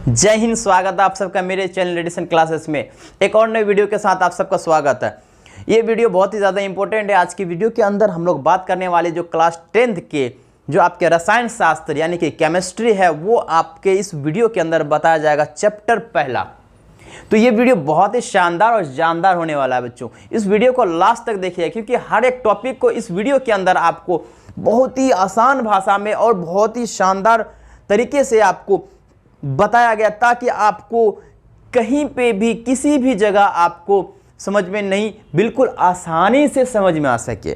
जय हिंद। स्वागत है आप सबका मेरे चैनल एडिशन क्लासेस में। एक और नए वीडियो के साथ आप सबका स्वागत है। ये वीडियो बहुत ही ज़्यादा इंपॉर्टेंट है। आज की वीडियो के अंदर हम लोग बात करने वाले जो क्लास 10th के जो आपके रसायन शास्त्र यानी कि केमिस्ट्री है वो आपके इस वीडियो के अंदर बताया जाएगा, चैप्टर पहला। तो ये वीडियो बहुत ही शानदार और जानदार होने वाला है बच्चों। इस वीडियो को लास्ट तक देखिए क्योंकि हर एक टॉपिक को इस वीडियो के अंदर आपको बहुत ही आसान भाषा में और बहुत ही शानदार तरीके से आपको बताया गया ताकि आपको कहीं पे भी किसी भी जगह आपको समझ में नहीं, बिल्कुल आसानी से समझ में आ सके।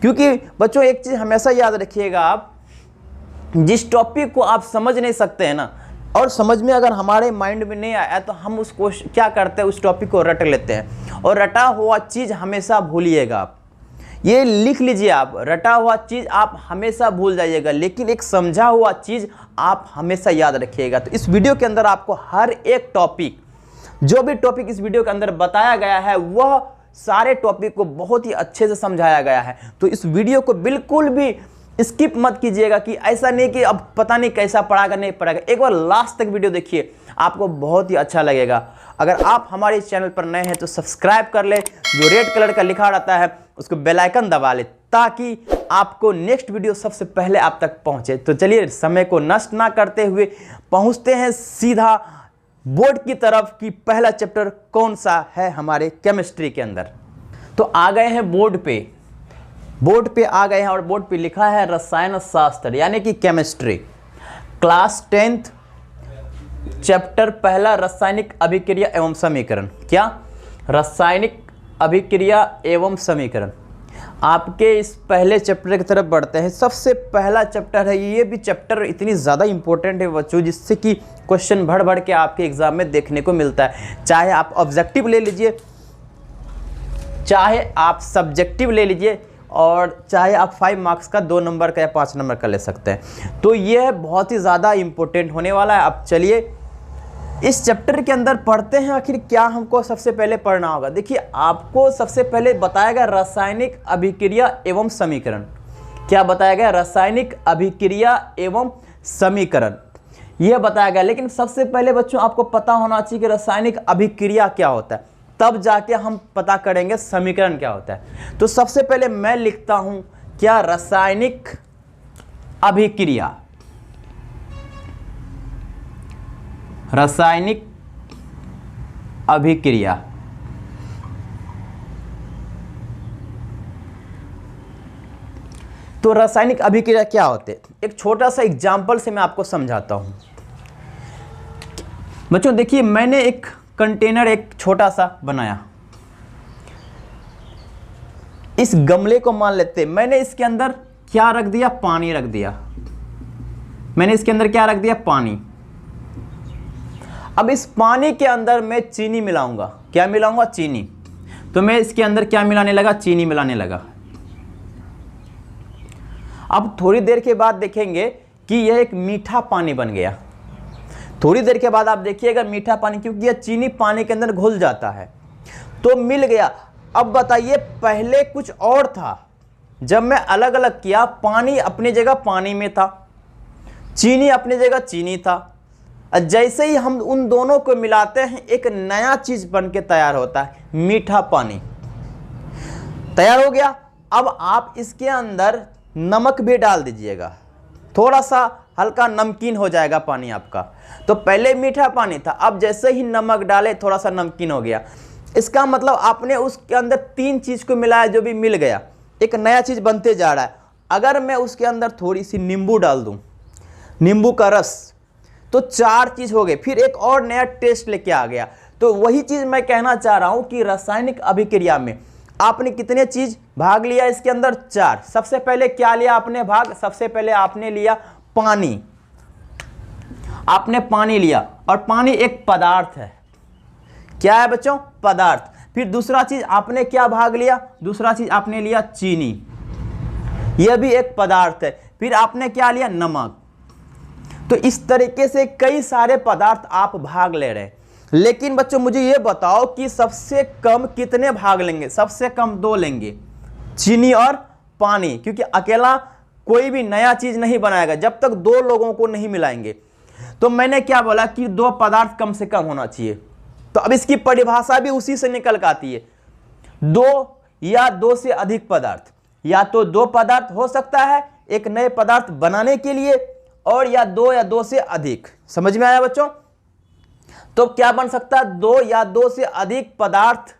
क्योंकि बच्चों एक चीज़ हमेशा याद रखिएगा, आप जिस टॉपिक को आप समझ नहीं सकते हैं ना, और समझ में अगर हमारे माइंड में नहीं आया तो हम उसको क्या करते हैं, उस टॉपिक को रट लेते हैं। और रटा हुआ चीज़ हमेशा भूलिएगा। आप ये लिख लीजिए, आप रटा हुआ चीज़ आप हमेशा भूल जाइएगा, लेकिन एक समझा हुआ चीज़ आप हमेशा याद रखिएगा। तो इस वीडियो के अंदर आपको हर एक टॉपिक, जो भी टॉपिक इस वीडियो के अंदर बताया गया है वह सारे टॉपिक को बहुत ही अच्छे से समझाया गया है। तो इस वीडियो को बिल्कुल भी स्किप मत कीजिएगा कि ऐसा नहीं कि अब पता नहीं कैसा पढ़ाएगा नहीं पढ़ाएगा। एक बार लास्ट तक वीडियो देखिए, आपको बहुत ही अच्छा लगेगा। अगर आप हमारे इस चैनल पर नए हैं तो सब्सक्राइब कर ले, जो रेड कलर का लिखा रहता है उसको बेल आइकन दबा ले ताकि आपको नेक्स्ट वीडियो सबसे पहले आप तक पहुंचे। तो चलिए समय को नष्ट ना करते हुए पहुंचते हैं सीधा बोर्ड की तरफ कि पहला चैप्टर कौन सा है हमारे केमिस्ट्री के अंदर। तो आ गए हैं बोर्ड पे आ गए हैं और बोर्ड पे लिखा है रसायन शास्त्र यानी कि केमिस्ट्री, क्लास 10th, चैप्टर पहला, रासायनिक अभिक्रिया एवं समीकरण। क्या? रासायनिक अभिक्रिया एवं समीकरण। आपके इस पहले चैप्टर की तरफ बढ़ते हैं। सबसे पहला चैप्टर है ये भी चैप्टर इतनी ज़्यादा इंपॉर्टेंट है बच्चों, जिससे कि क्वेश्चन भर के आपके एग्जाम में देखने को मिलता है। चाहे आप ऑब्जेक्टिव ले लीजिए, चाहे आप सब्जेक्टिव ले लीजिए, और चाहे आप 5 मार्क्स का 2 नंबर का या 5 नंबर का ले सकते हैं। तो यह बहुत ही ज़्यादा इंपॉर्टेंट होने वाला है। अब चलिए इस चैप्टर के अंदर पढ़ते हैं आखिर क्या हमको सबसे पहले पढ़ना होगा। देखिए, आपको सबसे पहले बताया गया रासायनिक अभिक्रिया एवं समीकरण। क्या बताया गया? रासायनिक अभिक्रिया एवं समीकरण यह बताया गया। लेकिन सबसे पहले बच्चों आपको पता होना चाहिए कि रासायनिक अभिक्रिया क्या होता है, तब जाके हम पता करेंगे समीकरण क्या होता है। तो सबसे पहले मैं लिखता हूं क्या? रासायनिक अभिक्रिया। रासायनिक अभिक्रिया तो रासायनिक अभिक्रिया क्या होते हैं, एक छोटा सा एग्जाम्पल से मैं आपको समझाता हूं। बच्चों देखिए, मैंने एक कंटेनर एक छोटा सा बनाया। इस गमले को मान लेते, मैंने इसके अंदर क्या रख दिया? पानी रख दिया। मैंने इसके अंदर क्या रख दिया? पानी। अब इस पानी के अंदर मैं चीनी मिलाऊंगा। क्या मिलाऊंगा? चीनी। तो मैं इसके अंदर क्या मिलाने लगा? चीनी मिलाने लगा। अब थोड़ी देर के बाद देखेंगे कि यह एक मीठा पानी बन गया। थोड़ी देर के बाद आप देखिएगा मीठा पानी, क्योंकि यह चीनी पानी के अंदर घुल जाता है तो मिल गया। अब बताइए, पहले कुछ और था। जब मैं अलग अलग किया, पानी अपनी जगह पानी में था, चीनी अपनी जगह चीनी था। जैसे ही हम उन दोनों को मिलाते हैं एक नया चीज बन के तैयार होता है, मीठा पानी तैयार हो गया। अब आप इसके अंदर नमक भी डाल दीजिएगा, थोड़ा सा हल्का नमकीन हो जाएगा पानी आपका। तो पहले मीठा पानी था, अब जैसे ही नमक डाले थोड़ा सा नमकीन हो गया। इसका मतलब आपने उसके अंदर 3 चीज को मिलाया, जो भी मिल गया, एक नया चीज बनते जा रहा है। अगर मैं उसके अंदर थोड़ी सी नींबू डाल दूं, नींबू का रस, तो 4 चीज हो गए, फिर एक और नया टेस्ट लेके आ गया। तो वही चीज मैं कहना चाह रहा हूं कि रासायनिक अभिक्रिया में आपने कितने चीज भाग लिया इसके अंदर? 4। सबसे पहले क्या लिया आपने भाग? सबसे पहले आपने लिया पानी। आपने पानी लिया, और पानी एक पदार्थ है। क्या है बच्चों? पदार्थ। फिर दूसरा चीज आपने क्या भाग लिया? दूसरा चीज आपने लिया चीनी, यह भी एक पदार्थ है। फिर आपने क्या लिया? नमक। तो इस तरीके से कई सारे पदार्थ आप भाग ले रहे हैं। लेकिन बच्चों मुझे ये बताओ कि सबसे कम कितने भाग लेंगे? सबसे कम 2 लेंगे, चीनी और पानी, क्योंकि अकेला कोई भी नया चीज नहीं बनाएगा जब तक 2 लोगों को नहीं मिलाएंगे। तो मैंने क्या बोला कि 2 पदार्थ कम से कम होना चाहिए। तो अब इसकी परिभाषा भी उसी से निकल कर आती है, 2 या 2 से अधिक पदार्थ, या तो 2 पदार्थ हो सकता है एक नए पदार्थ बनाने के लिए, और या 2 या 2 से अधिक। समझ में आया बच्चों? तो क्या बन सकता है? 2 या 2 से अधिक पदार्थ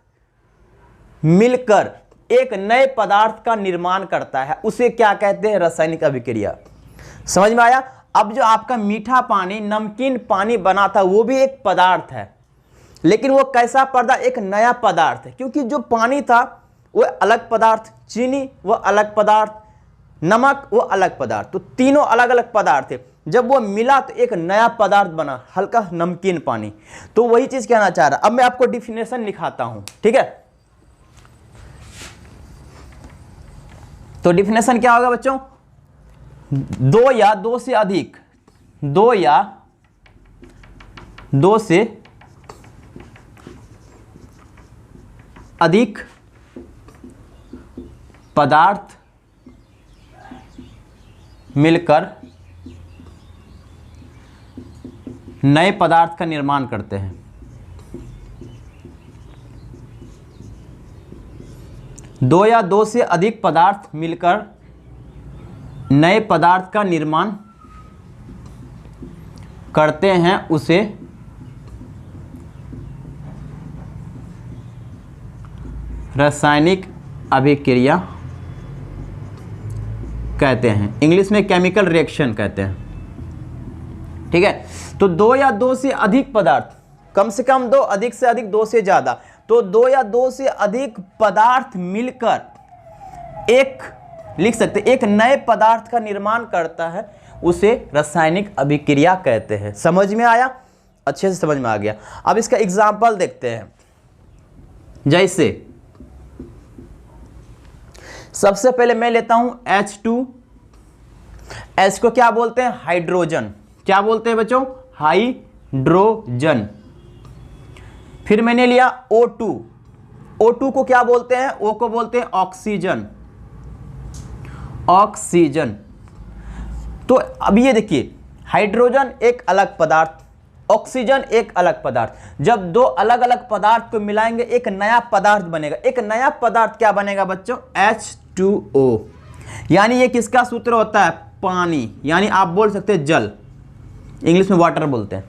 मिलकर एक नए पदार्थ का निर्माण करता है, उसे क्या कहते हैं? रासायनिक अभिक्रिया। समझ में आया? अब जो आपका मीठा पानी, नमकीन पानी बना था, वो भी एक पदार्थ है, लेकिन वो कैसा पदार्थ? एक नया पदार्थ है, क्योंकि जो पानी था वो अलग पदार्थ, चीनी वो अलग पदार्थ, नमक वो अलग पदार्थ, तो तीनों अलग अलग पदार्थ थे। जब वो मिला तो एक नया पदार्थ बना, हल्का नमकीन पानी। तो वही चीज कहना चाह रहा। अब मैं आपको डिफिनेशन लिखाता हूं, ठीक है? तो डिफिनेशन क्या होगा बच्चों? 2 या 2 से अधिक, 2 या 2 से अधिक पदार्थ मिलकर नए पदार्थ का निर्माण करते हैं। दो या 2 से अधिक पदार्थ मिलकर नए पदार्थ का निर्माण करते हैं, उसे रासायनिक अभिक्रिया कहते हैं। इंग्लिश में केमिकल रिएक्शन कहते हैं, ठीक है? तो 2 या 2 से अधिक पदार्थ, कम से कम 2, अधिक से अधिक 2 से ज्यादा, तो 2 या 2 से अधिक पदार्थ मिलकर एक, लिख सकते, एक नए पदार्थ का निर्माण करता है, उसे रासायनिक अभिक्रिया कहते हैं। समझ में आया? अच्छे से समझ में आ गया। अब इसका एग्जाम्पल देखते हैं। जैसे सबसे पहले मैं लेता हूं H2, H को क्या बोलते हैं? हाइड्रोजन। क्या बोलते हैं बच्चों? हाइड्रोजन। फिर मैंने लिया O2, O2 को क्या बोलते हैं? O को बोलते हैं ऑक्सीजन, ऑक्सीजन। तो अब ये देखिए, हाइड्रोजन एक अलग पदार्थ, ऑक्सीजन एक अलग पदार्थ। जब 2 अलग अलग पदार्थ को मिलाएंगे एक नया पदार्थ बनेगा। एक नया पदार्थ क्या बनेगा बच्चों? H2O। यानी ये किसका सूत्र होता है? पानी, यानी आप बोल सकते हैं जल, इंग्लिश में वाटर बोलते हैं।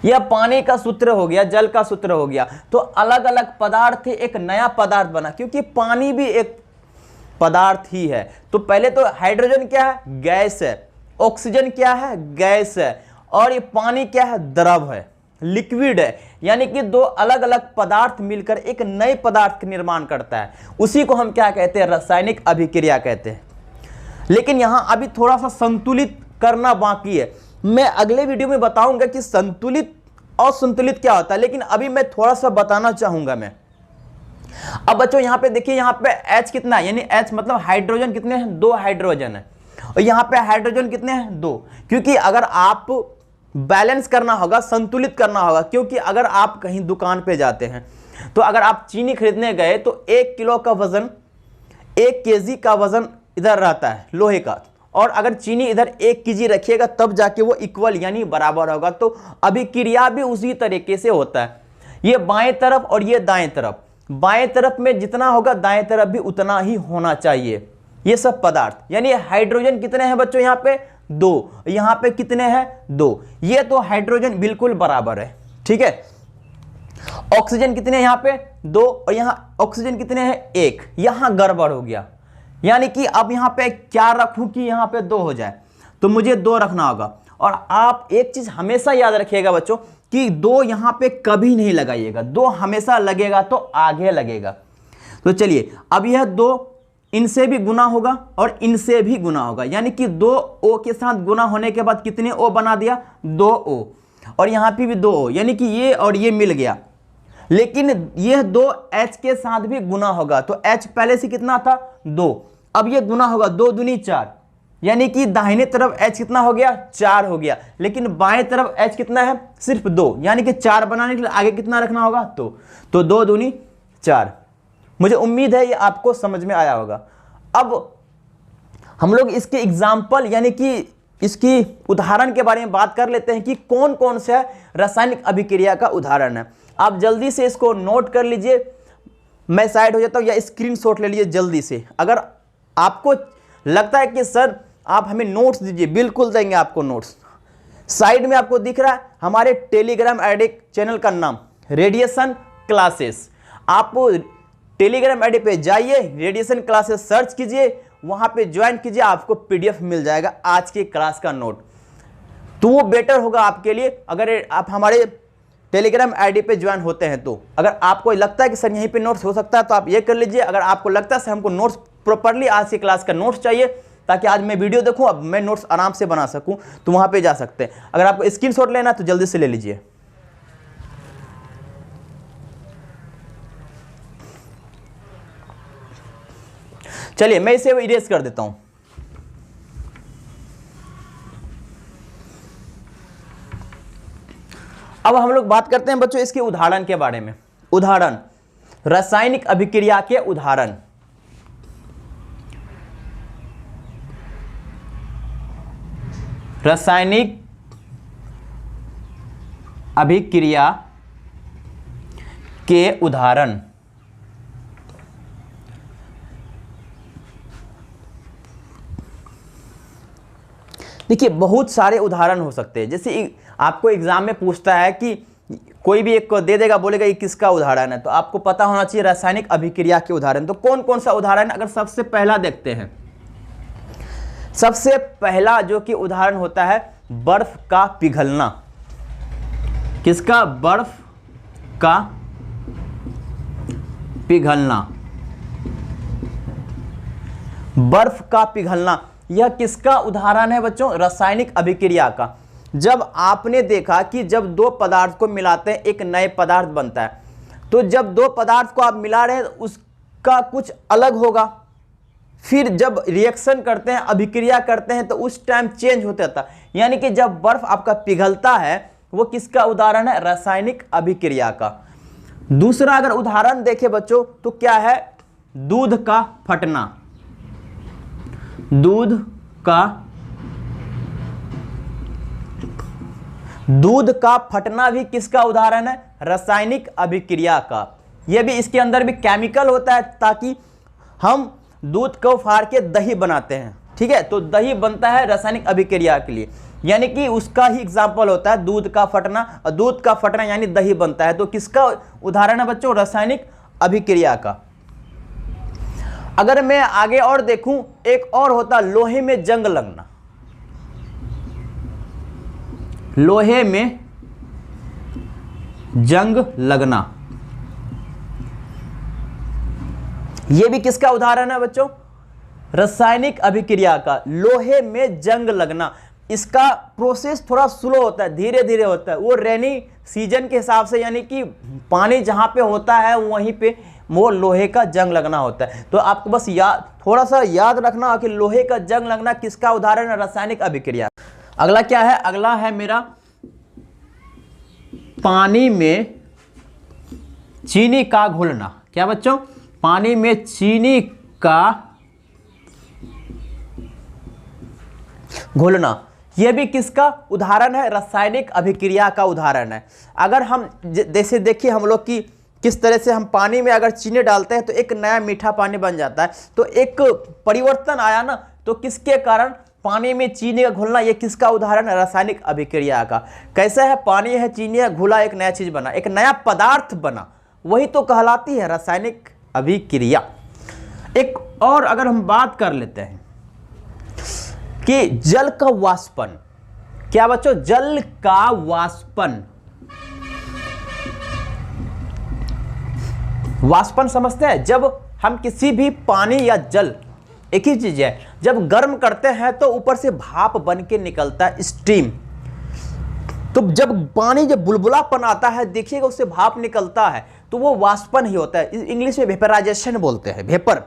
यह पानी का सूत्र हो गया, जल का सूत्र हो गया। तो अलग अलग पदार्थ थे, एक नया पदार्थ बना, क्योंकि पानी भी एक पदार्थ ही है। तो पहले तो हाइड्रोजन क्या है? गैस है। ऑक्सीजन क्या है? गैस है। और ये पानी क्या है? द्रव है, लिक्विड है। यानी कि 2 अलग अलग पदार्थ मिलकर एक नए पदार्थ का निर्माण करता है, उसी को हम क्या कहते हैं? रासायनिक अभिक्रिया कहते हैं। लेकिन यहां अभी थोड़ा सा संतुलित करना बाकी है। मैं अगले वीडियो में बताऊंगा कि संतुलित और संतुलित क्या होता है, लेकिन अभी मैं थोड़ा सा बताना चाहूंगा मैं। अब बच्चों यहां पे देखिए, यहां पे H कितना है? यानी H मतलब हाइड्रोजन कितने हैं? 2 हाइड्रोजन है। और यहां पे हाइड्रोजन कितने हैं? 2। क्योंकि अगर आप बैलेंस करना होगा, संतुलित करना होगा, क्योंकि अगर आप कहीं दुकान पे जाते हैं तो अगर आप चीनी खरीदने गए तो 1 किलो का वजन, 1 केजी का वजन इधर रहता है लोहे का, और अगर चीनी इधर 1 केजी रखिएगा तब जाके वो इक्वल यानी बराबर होगा। तो अभिक्रिया भी उसी तरीके से होता है। ये बाएं तरफ और ये दाएं तरफ, बाएं तरफ में जितना होगा दाएं तरफ भी उतना ही होना चाहिए। ये सब पदार्थ, यानी हाइड्रोजन कितने हैं बच्चों? यहाँ पे 2, यहाँ पे कितने हैं? 2। ये तो हाइड्रोजन बिल्कुल बराबर है, ठीक है। ऑक्सीजन कितने हैं? यहाँ पे 2, और यहाँ ऑक्सीजन कितने हैं? 1। यहाँ गड़बड़ हो गया, यानी कि अब यहाँ पे क्या रखूं कि यहाँ पे 2 हो जाए? तो मुझे 2 रखना होगा। और आप एक चीज हमेशा याद रखिएगा बच्चों कि 2 यहाँ पे कभी नहीं लगाइएगा, 2 हमेशा लगेगा तो आगे लगेगा। तो चलिए, अब यह 2 इनसे भी गुना होगा और इनसे भी गुना होगा, यानी कि 2 O के साथ गुना होने के बाद कितने O बना दिया? 2 O। और यहाँ पे भी 2 O, यानी कि ये और ये मिल गया। लेकिन यह 2 H के साथ भी गुना होगा, तो H पहले से कितना था? 2। अब ये गुना होगा, 2 दूनी 4, यानी कि दाहिने तरफ H कितना हो गया? 4 हो गया। लेकिन बाएं तरफ H कितना है? सिर्फ 2, यानी कि 4 बनाने के लिए आगे कितना रखना होगा? तो 2 दूनी 4। मुझे उम्मीद है ये आपको समझ में आया होगा। अब हम लोग इसके एग्जाम्पल, यानी कि इसकी उदाहरण के बारे में बात कर लेते हैं कि कौन कौन सा रासायनिक अभिक्रिया का उदाहरण है। आप जल्दी से इसको नोट कर लीजिए, मैं साइड हो जाता हूँ, या स्क्रीनशॉट ले लीजिए जल्दी से। अगर आपको लगता है कि सर आप हमें नोट्स दीजिए, बिल्कुल देंगे आपको नोट्स। साइड में आपको दिख रहा है हमारे टेलीग्राम आईडी चैनल का नाम रेडिएशन क्लासेस। आप टेलीग्राम आईडी पे जाइए, रेडिएशन क्लासेस सर्च कीजिए, वहां पे ज्वाइन कीजिए, आपको पीडीएफ मिल जाएगा आज की क्लास का नोट। तो वो बेटर होगा आपके लिए अगर आप हमारे टेलीग्राम आईडी पे ज्वाइन होते हैं। तो अगर आपको लगता है कि सर यहीं पे नोट्स हो सकता है तो आप ये कर लीजिए। अगर आपको लगता है सर हमको नोट्स प्रॉपरली आज की क्लास का नोट्स चाहिए ताकि आज मैं वीडियो देखूं, अब मैं नोट्स आराम से बना सकूं, तो वहां पे जा सकते हैं। अगर आपको स्क्रीनशॉट लेना है तो जल्दी से ले लीजिए। चलिए मैं इसे इरेज कर देता हूं। अब हम लोग बात करते हैं बच्चों इसके उदाहरण के बारे में। उदाहरण, रासायनिक अभिक्रिया के उदाहरण। रासायनिक अभिक्रिया के उदाहरण। देखिए बहुत सारे उदाहरण हो सकते हैं। जैसे आपको एग्जाम में पूछता है कि कोई भी एक को दे देगा, बोलेगा ये किसका उदाहरण है, तो आपको पता होना चाहिए रासायनिक अभिक्रिया के उदाहरण। तो कौन कौन सा उदाहरण, अगर सबसे पहला देखते हैं, सबसे पहला जो कि उदाहरण होता है बर्फ का पिघलना। किसका? बर्फ का पिघलना। बर्फ का पिघलना यह किसका उदाहरण है बच्चों? रासायनिक अभिक्रिया का। जब आपने देखा कि जब दो पदार्थ को मिलाते हैं एक नए पदार्थ बनता है, तो जब दो पदार्थ को आप मिला रहे हैं उसका कुछ अलग होगा, फिर जब रिएक्शन करते हैं, अभिक्रिया करते हैं, तो उस टाइम चेंज होता था। यानी कि जब बर्फ आपका पिघलता है वो किसका उदाहरण है? रासायनिक अभिक्रिया का। दूसरा अगर उदाहरण देखें बच्चों तो क्या है? दूध का फटना। दूध का फटना भी किसका उदाहरण है? रासायनिक अभिक्रिया का। यह भी, इसके अंदर भी केमिकल होता है ताकि हम दूध को फाड़ के दही बनाते हैं, ठीक है, तो दही बनता है रासायनिक अभिक्रिया के लिए, यानी कि उसका ही एग्जाम्पल होता है दूध का फटना। और दूध का फटना यानी दही बनता है, तो किसका उदाहरण है बच्चों? रासायनिक अभिक्रिया का। अगर मैं आगे और देखूं, एक और होता लोहे में जंग लगना। लोहे में जंग लगना, यह भी किसका उदाहरण है बच्चों? रासायनिक अभिक्रिया का। लोहे में जंग लगना, इसका प्रोसेस थोड़ा स्लो होता है, धीरे धीरे होता है। वो रेनी सीजन के हिसाब से, यानी कि पानी जहां पे होता है वहीं पे वो लोहे का जंग लगना होता है। तो आपको बस थोड़ा सा याद रखना कि लोहे का जंग लगना किसका उदाहरण है? रासायनिक अभिक्रिया। अगला क्या है? अगला है मेरा पानी में चीनी का घुलना। क्या बच्चों? पानी में चीनी का घुलना, यह भी किसका उदाहरण है? रासायनिक अभिक्रिया का उदाहरण है। अगर हम जैसे देखिए हम लोग की किस तरह से हम पानी में अगर चीनी डालते हैं तो एक नया मीठा पानी बन जाता है, तो एक परिवर्तन आया ना, तो किसके कारण? पानी में चीनी का घुलना। ये किसका उदाहरण है? रासायनिक अभिक्रिया का। कैसा है? पानी है, चीनी है, घुला, एक नया चीज बना, एक नया पदार्थ बना, वही तो कहलाती है रासायनिक अभिक्रिया। एक और अगर हम बात कर लेते हैं कि जल का वाष्पन। क्या बच्चों? जल का वाष्पन। वाष्पन समझते हैं? जब हम किसी भी पानी या जल, एक ही चीज है, जब गर्म करते हैं तो ऊपर से भाप बन के निकलता है, स्टीम। तो जब पानी जब बुलबुलापन आता है, देखिएगा उससे भाप निकलता है, तो वो वाष्पन ही होता है। इंग्लिश में वेपराइजेशन बोलते हैं, वेपर।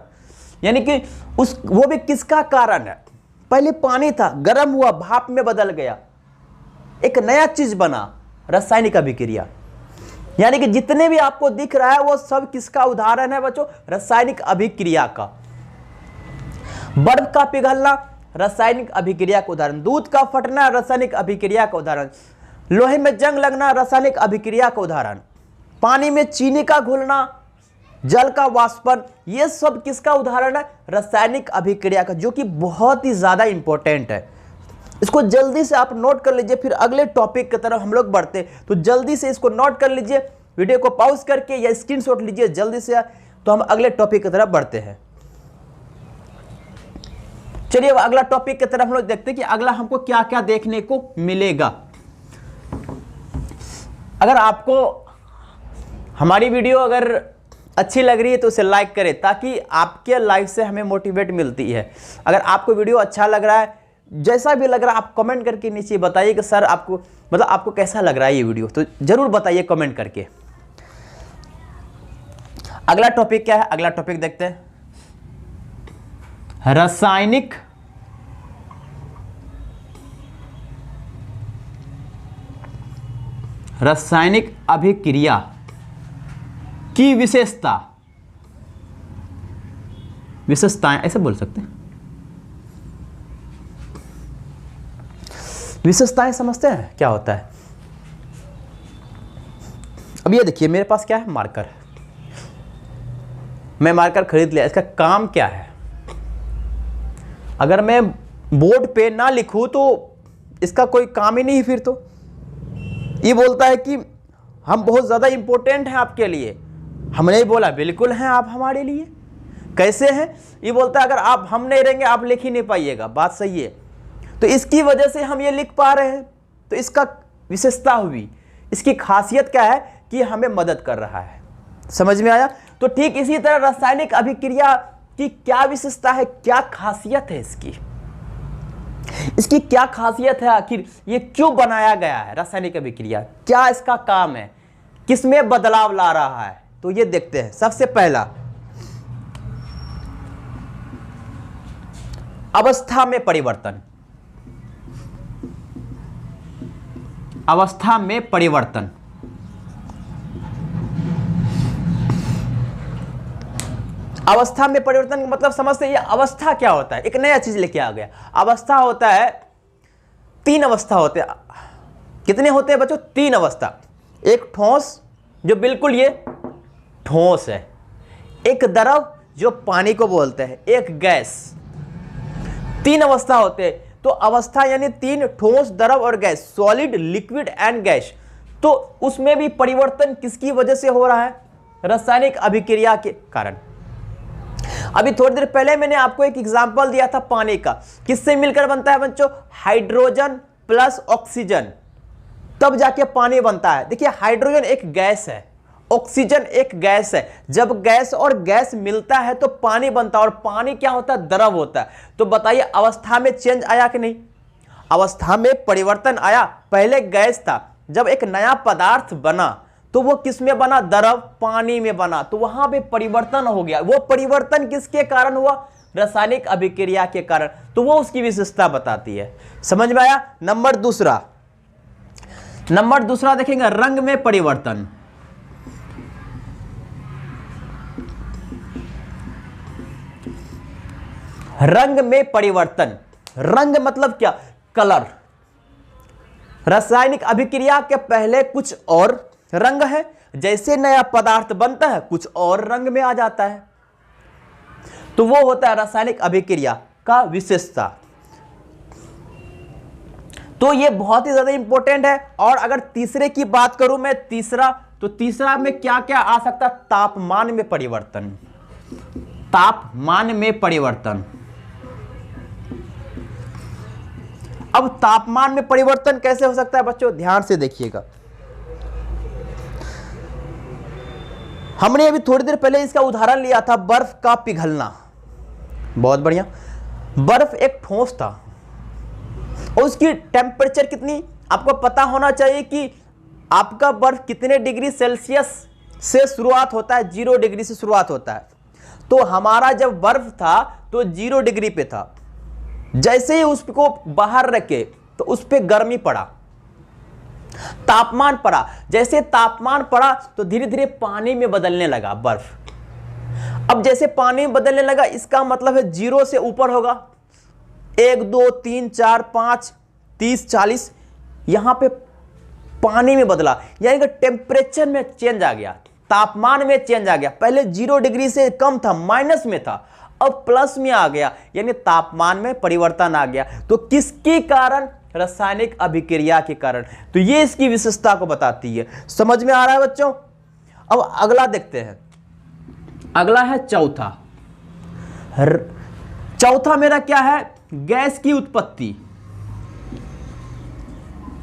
यानी कि वो भी किसका कारण है? पहले पानी था, गर्म हुआ, भाप में बदल गया, एक नया चीज बना, रासायनिक अभिक्रिया। यानी कि जितने भी आपको दिख रहा है वो सब किसका उदाहरण है बच्चों? रासायनिक अभिक्रिया का। बर्फ का पिघलना रासायनिक अभिक्रिया का उदाहरण। दूध का फटना रासायनिक अभिक्रिया का उदाहरण। लोहे में जंग लगना रासायनिक अभिक्रिया का उदाहरण। पानी में चीनी का घुलना, जल का वाष्पन, ये सब किसका उदाहरण है? रासायनिक अभिक्रिया का, जो कि बहुत ही ज्यादा इंपॉर्टेंट है। इसको जल्दी से आप नोट कर लीजिए, फिर अगले टॉपिक की तरफ हम लोग बढ़ते। तो जल्दी से इसको नोट कर लीजिए, वीडियो को पॉज करके या स्क्रीनशॉट लीजिए जल्दी से, तो हम अगले टॉपिक की तरफ बढ़ते हैं। चलिए अब अगला टॉपिक की तरफ हम लोग देखते हैं कि अगला हमको क्या क्या देखने को मिलेगा। अगर आपको हमारी वीडियो अगर अच्छी लग रही है तो उसे लाइक करें, ताकि आपके लाइक से हमें मोटिवेट मिलती है। अगर आपको वीडियो अच्छा लग रहा है, जैसा भी लग रहा है, आप कमेंट करके नीचे बताइए कि सर आपको मतलब आपको कैसा लग रहा है ये वीडियो, तो जरूर बताइए कमेंट करके। अगला टॉपिक क्या है? अगला टॉपिक देखते हैं, रासायनिक अभिक्रिया की विशेषताएं ऐसे बोल सकते हैं। विशेषताएं समझते हैं क्या होता है? अब ये देखिए मेरे पास क्या है, मार्कर। मैं मार्कर खरीद लिया, इसका काम क्या है? अगर मैं बोर्ड पे ना लिखूं तो इसका कोई काम ही नहीं। फिर तो ये बोलता है कि हम बहुत ज्यादा इंपॉर्टेंट हैं आपके लिए। हमने ही बोला बिल्कुल हैं आप हमारे लिए। कैसे हैं? ये बोलता है अगर आप हम नहीं रहेंगे आप लिख ही नहीं पाइएगा। बात सही है, तो इसकी वजह से हम ये लिख पा रहे हैं। तो इसका विशेषता हुई, इसकी खासियत क्या है कि हमें मदद कर रहा है। समझ में आया? तो ठीक इसी तरह रासायनिक अभिक्रिया की क्या विशेषता है, क्या खासियत है इसकी क्या खासियत है? आखिर ये क्यों बनाया गया है? रासायनिक अभिक्रिया क्या इसका काम है, किसमें बदलाव ला रहा है, तो ये देखते हैं। सबसे पहला, अवस्था में परिवर्तन। अवस्था में परिवर्तन, अवस्था में परिवर्तन का मतलब समझते हैं। ये अवस्था क्या होता है? एक नया चीज लेके आ गया। अवस्था होता है, 3 अवस्था होते हैं। कितने होते हैं बच्चों? 3 अवस्था। एक ठोस, जो बिल्कुल ये ठोस है। एक द्रव, जो पानी को बोलते हैं। एक गैस। 3 अवस्था होते हैं। तो अवस्था यानी 3, ठोस, द्रव और gas, solid, liquid and gas. तो उसमें भी परिवर्तन किसकी वजह से हो रहा है? रासायनिक अभिक्रिया के कारण। अभी थोड़ी देर पहले मैंने आपको एक एग्जांपल दिया था पानी का। किससे मिलकर बनता है बच्चों? हाइड्रोजन प्लस ऑक्सीजन, तब जाके पानी बनता है। देखिए हाइड्रोजन एक गैस है, ऑक्सीजन एक गैस है। जब गैस और गैस मिलता है तो पानी बनता है, और पानी क्या होता है? द्रव होता है। तो बताइए अवस्था में चेंज आया कि नहीं? अवस्था में परिवर्तन आया। पहले गैस था, जब एक नया पदार्थ बना तो वो किस में बना? द्रव, पानी में बना। तो वहां पे परिवर्तन हो गया। वो परिवर्तन किसके कारण हुआ? रासायनिक अभिक्रिया के कारण। तो वो उसकी विशेषता बताती है। समझ में आया? नंबर दूसरा देखेंगे, रंग में परिवर्तन। रंग में परिवर्तन, रंग मतलब क्या? कलर। रासायनिक अभिक्रिया के पहले कुछ और रंग है, जैसे नया पदार्थ बनता है कुछ और रंग में आ जाता है। तो वो होता है रासायनिक अभिक्रिया का विशेषता। तो ये बहुत ही ज्यादा इंपॉर्टेंट है। और अगर तीसरे की बात करूं मैं, तीसरा में क्या क्या आ सकता है? तापमान में परिवर्तन। तापमान में परिवर्तन। अब तापमान में परिवर्तन कैसे हो सकता है बच्चों? ध्यान से देखिएगा। हमने अभी थोड़ी देर पहले इसका उदाहरण लिया था, बर्फ का पिघलना। बहुत बढ़िया। बर्फ एक ठोस था और उसकी टेम्परेचर कितनी आपको पता होना चाहिए कि आपका बर्फ कितने डिग्री सेल्सियस से शुरुआत होता है? 0 डिग्री से शुरुआत होता है। तो हमारा जब बर्फ था तो 0 डिग्री पे था। जैसे ही उसको बाहर रखे तो उस पर गर्मी पड़ा, तापमान पड़ा। जैसे तापमान पड़ा तो धीरे धीरे पानी में बदलने लगा बर्फ। अब जैसे पानी में बदलने लगा, इसका मतलब है 0 से ऊपर होगा, 1 2 3 4 5 30 40 यहां पे पानी में बदला, यानी कि टेम्परेचर में चेंज आ गया, तापमान में चेंज आ गया। पहले 0 डिग्री से कम था, माइनस में था, अब प्लस में आ गया, यानी तापमान में परिवर्तन आ गया। तो किसके कारण? रासायनिक अभिक्रिया के कारण। तो ये इसकी विशेषता को बताती है। समझ में आ रहा है बच्चों? अब अगला देखते हैं। अगला है चौथा। चौथा मेरा क्या है? गैस की उत्पत्ति।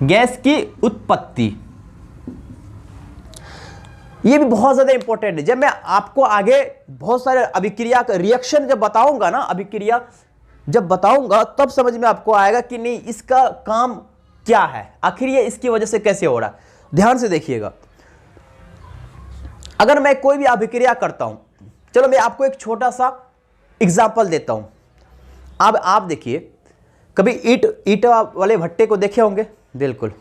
गैस की उत्पत्ति ये भी बहुत ज्यादा इंपॉर्टेंट है। जब मैं आपको आगे बहुत सारे अभिक्रिया का रिएक्शन जब बताऊंगा ना, अभिक्रिया जब बताऊंगा तब समझ में आपको आएगा कि नहीं इसका काम क्या है, आखिर ये इसकी वजह से कैसे हो रहा है। ध्यान से देखिएगा। अगर मैं कोई भी अभिक्रिया करता हूं, चलो मैं आपको एक छोटा सा एग्जाम्पल देता हूं। अब आप देखिए, कभी ईट वाले भट्टे को देखे होंगे, बिल्कुल।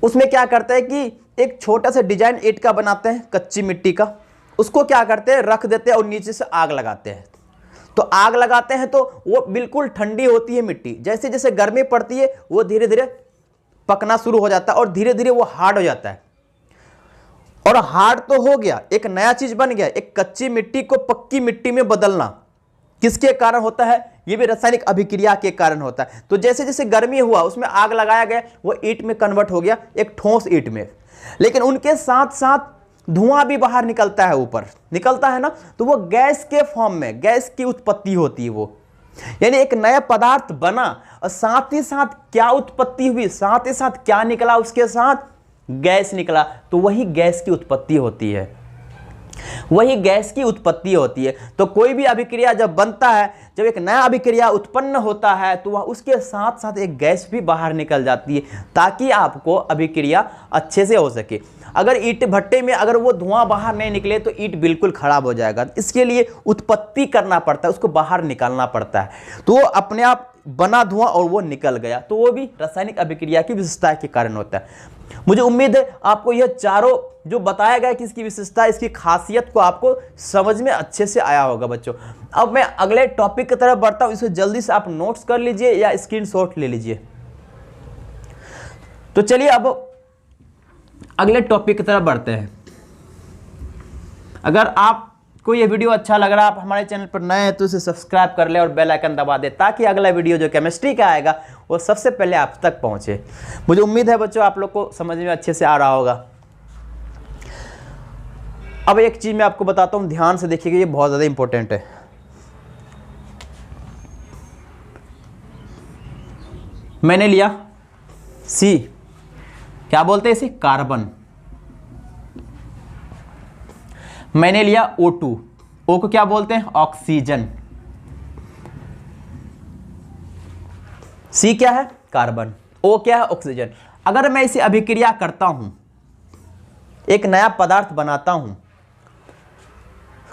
उसमें क्या करते हैं कि एक छोटा सा डिजाइन ईट का बनाते हैं, कच्ची मिट्टी का, उसको क्या करते हैं, रख देते हैं और नीचे से आग लगाते हैं। तो आग लगाते हैं तो वो बिल्कुल ठंडी होती है मिट्टी, जैसे जैसे गर्मी पड़ती है वो धीरे धीरे पकना शुरू हो जाता है और धीरे धीरे वो हार्ड हो जाता है। और हार्ड तो हो गया, एक नया चीज बन गया। एक कच्ची मिट्टी को पक्की मिट्टी में बदलना किसके कारण होता है? ये भी रासायनिक अभिक्रिया के कारण होता है। तो जैसे जैसे गर्मी हुआ, उसमें आग लगाया गया, वो ईंट में कन्वर्ट हो गया, एक ठोस ईंट में। लेकिन उनके साथ साथ धुआं भी बाहर निकलता है, ऊपर निकलता है ना, तो वो गैस के फॉर्म में, गैस की उत्पत्ति होती है वो। यानी एक नया पदार्थ बना और साथ ही साथ क्या उत्पत्ति हुई, साथ ही साथ क्या निकला, उसके साथ गैस निकला। तो वही गैस की उत्पत्ति होती है, वही गैस की उत्पत्ति होती है। तो कोई भी अभिक्रिया जब बनता है, जब एक नया अभिक्रिया उत्पन्न होता है, तो वह उसके साथ साथ एक गैस भी बाहर निकल जाती है, ताकि आपको अभिक्रिया अच्छे से हो सके। अगर ईंट भट्टे में अगर वो धुआं बाहर नहीं निकले तो ईंट बिल्कुल खराब हो जाएगा। इसके लिए उत्पत्ति करना पड़ता है, उसको बाहर निकालना पड़ता है। तो वो अपने आप बना धुआं और वो निकल गया, तो वो भी रासायनिक अभिक्रिया की विशेषता के कारण होता है। मुझे उम्मीद है आपको यह चारों जो बताया गया कि इसकी विशेषता, इसकी खासियत को आपको समझ में अच्छे से आया होगा बच्चों। अब मैं अगले टॉपिक की तरफ बढ़ता हूं, इसे जल्दी से आप नोट्स कर लीजिए या स्क्रीनशॉट ले लीजिए। तो चलिए अब अगले टॉपिक की तरफ बढ़ते हैं। अगर आपको ये वीडियो अच्छा लग रहा है, आप हमारे चैनल पर नए हैं तो इसे सब्सक्राइब कर ले और बेल आइकन दबा दे, ताकि अगला वीडियो जो केमिस्ट्री का आएगा वो सबसे पहले आप तक पहुंचे। मुझे उम्मीद है बच्चों आप लोग को समझ में अच्छे से आ रहा होगा। अब एक चीज मैं आपको बताता हूं, ध्यान से देखिएगा, ये बहुत ज्यादा इंपॉर्टेंट है। मैंने लिया सी, क्या बोलते हैं इसे, कार्बन। मैंने लिया O2, O को क्या बोलते हैं, ऑक्सीजन। C क्या है, कार्बन। O क्या है, ऑक्सीजन। अगर मैं इसे अभिक्रिया करता हूं, एक नया पदार्थ बनाता हूं,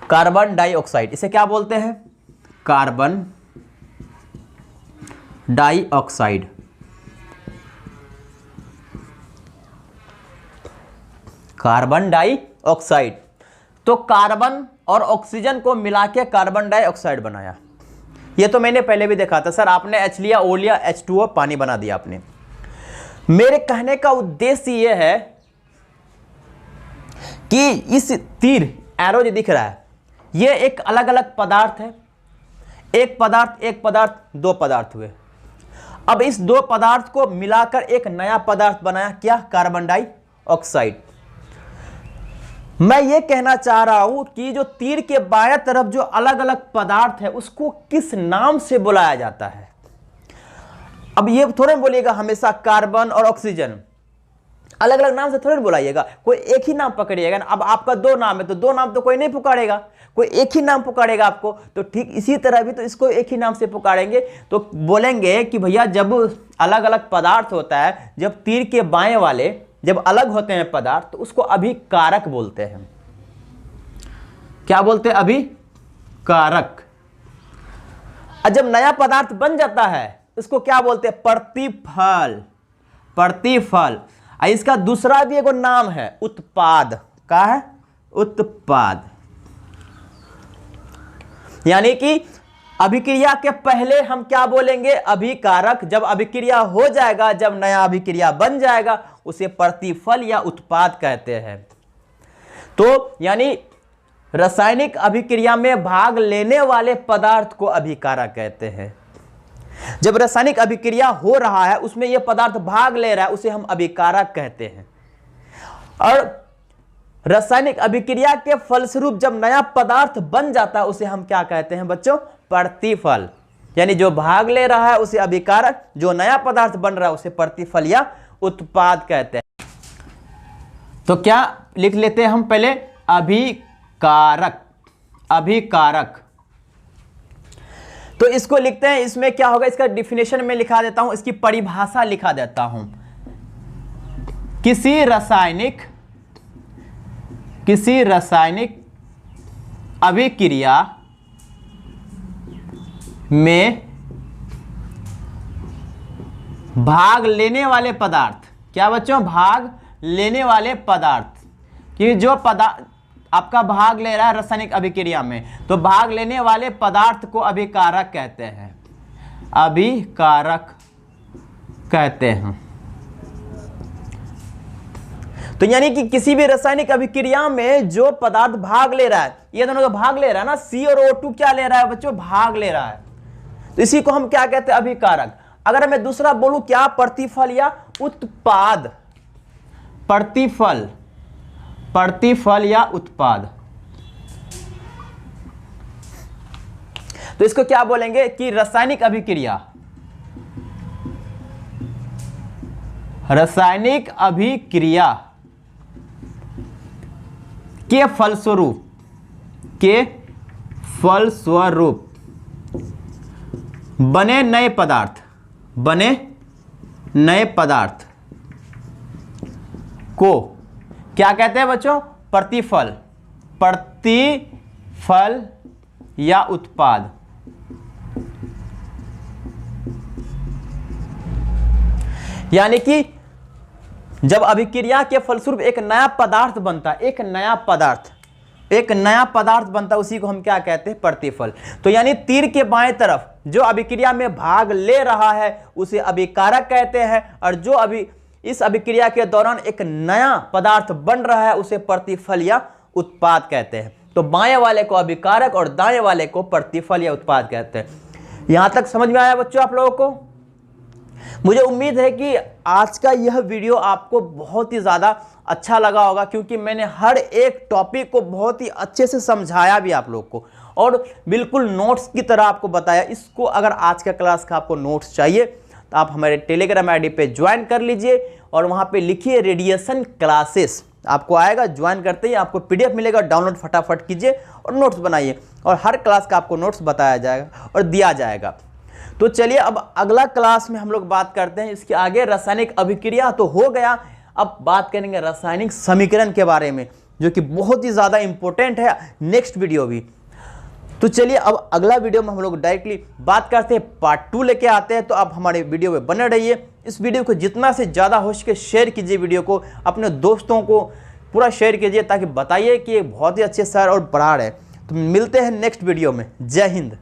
कार्बन डाइऑक्साइड, इसे क्या बोलते हैं, कार्बन डाइऑक्साइड। Carbon dioxide. तो कार्बन और ऑक्सीजन को मिला के कार्बन डाइऑक्साइड बनाया। ये तो मैंने पहले भी देखा था सर, आपने H लिया, O लिया, H2O, पानी बना दिया आपने। मेरे कहने का उद्देश्य यह है कि इस तीर एरो जो दिख रहा है, ये एक अलग अलग पदार्थ है। एक पदार्थ, दो पदार्थ हुए। अब इस दो पदार्थ को मिलाकर एक नया पदार्थ बनाया, क्या, कार्बन डाइऑक्साइड। मैं ये कहना चाह रहा हूं कि जो तीर के बाएं तरफ जो अलग अलग पदार्थ है, उसको किस नाम से बुलाया जाता है। अब ये थोड़े बोलिएगा हमेशा कार्बन और ऑक्सीजन अलग अलग नाम से थोड़े बुलाइएगा, कोई एक ही नाम पकड़िएगा ना। अब आपका दो नाम है तो दो नाम तो कोई नहीं पुकारेगा, कोई एक ही नाम पुकारेगा आपको। तो ठीक इसी तरह भी तो इसको एक ही नाम से पुकारेंगे। तो बोलेंगे कि भैया जब अलग अलग पदार्थ होता है, जब तीर के बाएं वाले जब अलग होते हैं पदार्थ, तो उसको अभिकारक बोलते हैं। क्या बोलते हैं, अभिकारक। और जब नया पदार्थ बन जाता है, इसको क्या बोलते हैं, प्रतिफल। प्रतिफल। इसका दूसरा भी एक नाम है, उत्पाद। क्या है, उत्पाद। यानी कि अभिक्रिया के पहले हम क्या बोलेंगे? अभिकारक। जब अभिक्रिया हो जाएगा, जब नया अभिक्रिया बन जाएगा, उसे प्रतिफल या उत्पाद कहते हैं। तो यानी रासायनिक अभिक्रिया में भाग लेने वाले पदार्थ को अभिकारक कहते हैं। जब रासायनिक अभिक्रिया हो रहा है, उसमें यह पदार्थ भाग ले रहा है, उसे हम अभिकारक कहते हैं। और रासायनिक अभिक्रिया के फलस्वरूप जब नया पदार्थ बन जाता है, उसे हम क्या कहते हैं बच्चों? प्रतिफल। यानी जो भाग ले रहा है उसे अभिकारक, जो नया पदार्थ बन रहा है उसे प्रतिफल या उत्पाद कहते हैं। तो क्या लिख लेते हैं हम पहले? अभिकारक। अभिकारक। तो इसको लिखते हैं, इसमें क्या होगा? इसका डिफिनेशन में लिखा देता हूं, इसकी परिभाषा लिखा देता हूं। किसी रासायनिक अभिक्रिया में भाग लेने वाले पदार्थ, क्या बच्चों? भाग लेने वाले पदार्थ, कि जो पदार्थ आपका भाग ले रहा है रासायनिक अभिक्रिया में, तो भाग लेने वाले पदार्थ को अभिकारक कहते हैं। अभिकारक कहते हैं। तो यानी कि किसी भी रासायनिक अभिक्रिया में जो पदार्थ भाग ले रहा है, ये दोनों तो भाग ले रहा है ना, C और O2 क्या ले रहा है बच्चों? भाग ले रहा है। तो इसी को हम क्या कहते हैं? अभिकारक। अगर मैं दूसरा बोलूं क्या? प्रतिफल या उत्पाद। प्रतिफल, प्रतिफल या उत्पाद। तो इसको क्या बोलेंगे कि रासायनिक अभिक्रिया, रासायनिक अभिक्रिया के फलस्वरूप बने नए पदार्थ को क्या कहते हैं बच्चों? प्रतिफल, प्रतिफल या उत्पाद। यानी कि जब अभिक्रिया के फलस्वरूप एक नया पदार्थ बनता है, एक नया पदार्थ बनता है, उसी को हम क्या कहते हैं? प्रतिफल। तो यानी तीर के बाएं तरफ जो अभिक्रिया में भाग ले रहा है उसे अभिकारक कहते हैं, और जो अभी इस अभिक्रिया के दौरान एक नया पदार्थ बन रहा है उसे प्रतिफल या उत्पाद कहते हैं। तो बाएं वाले को अभिकारक और दाएं वाले को प्रतिफल या उत्पाद कहते हैं। यहां तक समझ में आया बच्चों आप लोगों को? मुझे उम्मीद है कि आज का यह वीडियो आपको बहुत ही ज़्यादा अच्छा लगा होगा, क्योंकि मैंने हर एक टॉपिक को बहुत ही अच्छे से समझाया भी आप लोग को, और बिल्कुल नोट्स की तरह आपको बताया। इसको अगर आज का क्लास का आपको नोट्स चाहिए तो आप हमारे टेलीग्राम आईडी पे ज्वाइन कर लीजिए, और वहाँ पे लिखिए रेडिएशन क्लासेस, आपको आएगा। ज्वाइन करते ही आपको PDF मिलेगा, डाउनलोड फटाफट कीजिए और नोट्स बनाइए, और हर क्लास का आपको नोट्स बताया जाएगा और दिया जाएगा। तो चलिए अब अगला क्लास में हम लोग बात करते हैं इसके आगे। रासायनिक अभिक्रिया तो हो गया, अब बात करेंगे रासायनिक समीकरण के बारे में, जो कि बहुत ही ज़्यादा इंपॉर्टेंट है, नेक्स्ट वीडियो भी। तो चलिए अब अगला वीडियो में हम लोग डायरेक्टली बात करते हैं, पार्ट 2 लेके आते हैं। तो आप हमारे वीडियो में बने रहिए। इस वीडियो को जितना से ज़्यादा हो सके शेयर कीजिए, वीडियो को अपने दोस्तों को पूरा शेयर कीजिए, ताकि बताइए कि ये बहुत ही अच्छे सर और पढ़ा रहे। तो मिलते हैं नेक्स्ट वीडियो में। जय हिंद।